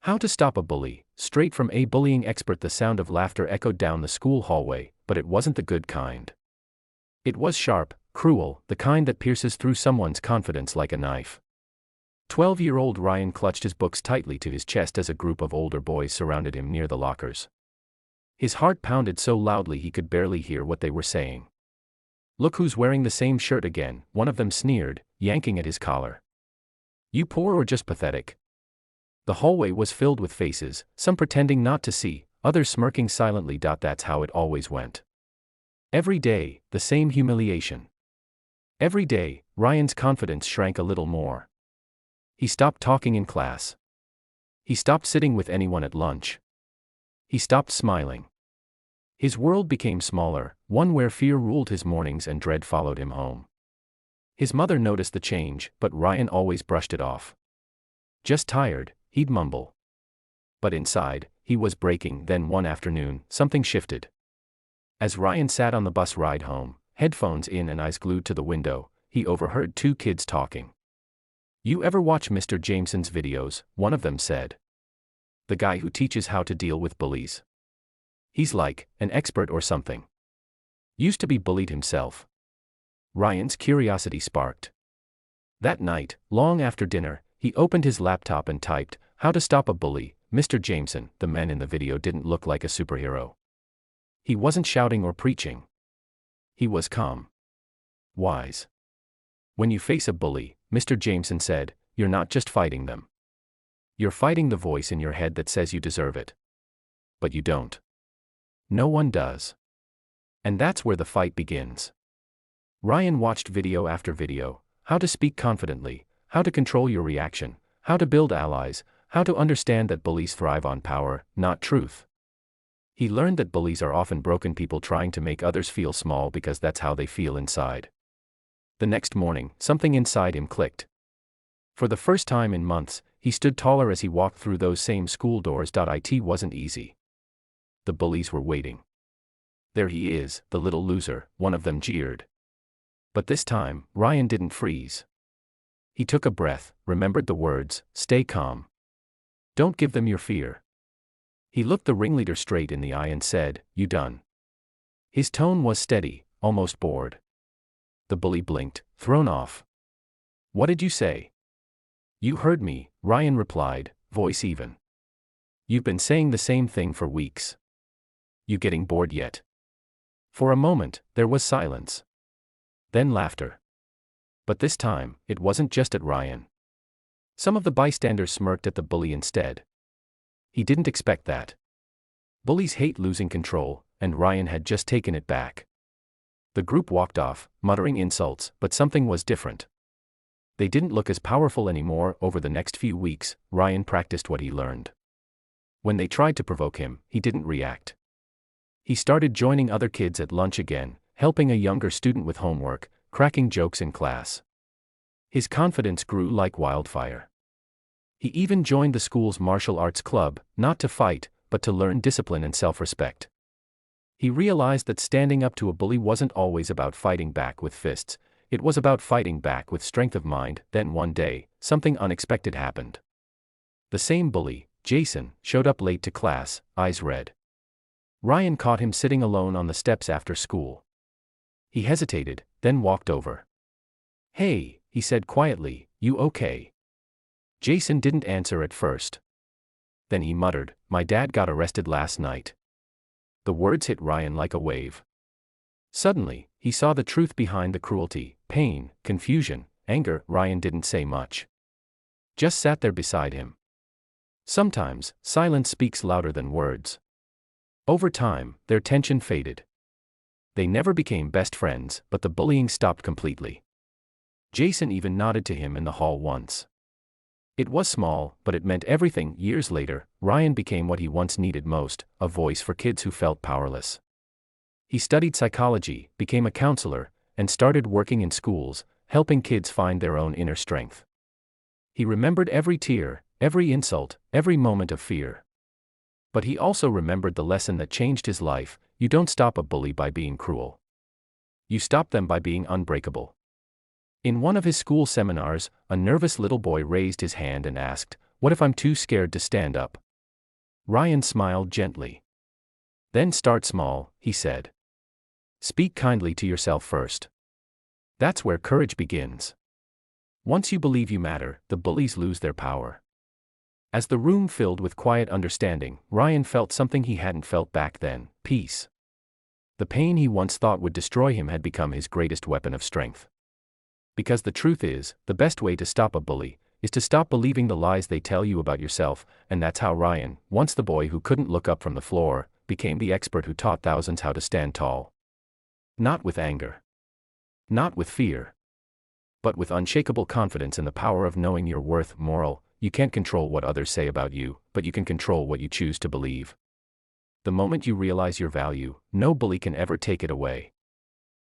How to stop a bully. Straight from a bullying expert, the sound of laughter echoed down the school hallway, but it wasn't the good kind. It was sharp, cruel, the kind that pierces through someone's confidence like a knife. 12-year-old Ryan clutched his books tightly to his chest as a group of older boys surrounded him near the lockers. His heart pounded so loudly he could barely hear what they were saying. "Look who's wearing the same shirt again," one of them sneered, yanking at his collar. "You poor or just pathetic?" The hallway was filled with faces, some pretending not to see, others smirking silently. That's how it always went. Every day, the same humiliation. Every day, Ryan's confidence shrank a little more. He stopped talking in class. He stopped sitting with anyone at lunch. He stopped smiling. His world became smaller, one where fear ruled his mornings and dread followed him home. His mother noticed the change, but Ryan always brushed it off. "Just tired," he'd mumble. But inside, he was breaking. Then one afternoon, something shifted. As Ryan sat on the bus ride home, headphones in and eyes glued to the window, he overheard two kids talking. "You ever watch Mr. Jameson's videos?" one of them said. "The guy who teaches how to deal with bullies. He's like an expert or something. Used to be bullied himself." Ryan's curiosity sparked. That night, long after dinner, he opened his laptop and typed, "How to stop a bully, Mr. Jameson." The man in the video didn't look like a superhero. He wasn't shouting or preaching. He was calm. Wise. "When you face a bully," Mr. Jameson said, "you're not just fighting them. You're fighting the voice in your head that says you deserve it. But you don't. No one does. And that's where the fight begins." Ryan watched video after video: how to speak confidently, how to control your reaction, how to build allies, how to understand that bullies thrive on power, not truth. He learned that bullies are often broken people trying to make others feel small because that's how they feel inside. The next morning, something inside him clicked. For the first time in months, he stood taller as he walked through those same school doors. It wasn't easy. The bullies were waiting. "There he is, the little loser," one of them jeered. But this time, Ryan didn't freeze. He took a breath, remembered the words, "Stay calm. Don't give them your fear." He looked the ringleader straight in the eye and said, "You done?" His tone was steady, almost bored. The bully blinked, thrown off. "What did you say?" "You heard me," Ryan replied, voice even. "You've been saying the same thing for weeks. You getting bored yet?" For a moment, there was silence. Then laughter. But this time, it wasn't just at Ryan. Some of the bystanders smirked at the bully instead. He didn't expect that. Bullies hate losing control, and Ryan had just taken it back. The group walked off, muttering insults, but something was different. They didn't look as powerful anymore. Over the next few weeks, Ryan practiced what he learned. When they tried to provoke him, he didn't react. He started joining other kids at lunch again, helping a younger student with homework, cracking jokes in class. His confidence grew like wildfire. He even joined the school's martial arts club, not to fight, but to learn discipline and self-respect. He realized that standing up to a bully wasn't always about fighting back with fists, it was about fighting back with strength of mind. Then one day, something unexpected happened. The same bully, Jason, showed up late to class, eyes red. Ryan caught him sitting alone on the steps after school. He hesitated, then walked over. "Hey," he said quietly, "you okay?" Jason didn't answer at first. Then he muttered, "My dad got arrested last night." The words hit Ryan like a wave. Suddenly, he saw the truth behind the cruelty, pain, confusion, anger. Ryan didn't say much. Just sat there beside him. Sometimes, silence speaks louder than words. Over time, their tension faded. They never became best friends, but the bullying stopped completely. Jason even nodded to him in the hall once. It was small, but it meant everything. Years later, Ryan became what he once needed most, a voice for kids who felt powerless. He studied psychology, became a counselor, and started working in schools, helping kids find their own inner strength. He remembered every tear, every insult, every moment of fear. But he also remembered the lesson that changed his life: you don't stop a bully by being cruel. You stop them by being unbreakable. In one of his school seminars, a nervous little boy raised his hand and asked, What if I'm too scared to stand up? Ryan smiled gently. Then start small, he said. Speak kindly to yourself first. That's where courage begins. Once you believe you matter, the bullies lose their power. As the room filled with quiet understanding, Ryan felt something he hadn't felt back then: peace. The pain he once thought would destroy him had become his greatest weapon of strength. Because the truth is, the best way to stop a bully is to stop believing the lies they tell you about yourself, and that's how Ryan, once the boy who couldn't look up from the floor, became the expert who taught thousands how to stand tall. Not with anger. Not with fear. But with unshakable confidence in the power of knowing your worth. Moral: you can't control what others say about you, but you can control what you choose to believe. The moment you realize your value, no bully can ever take it away.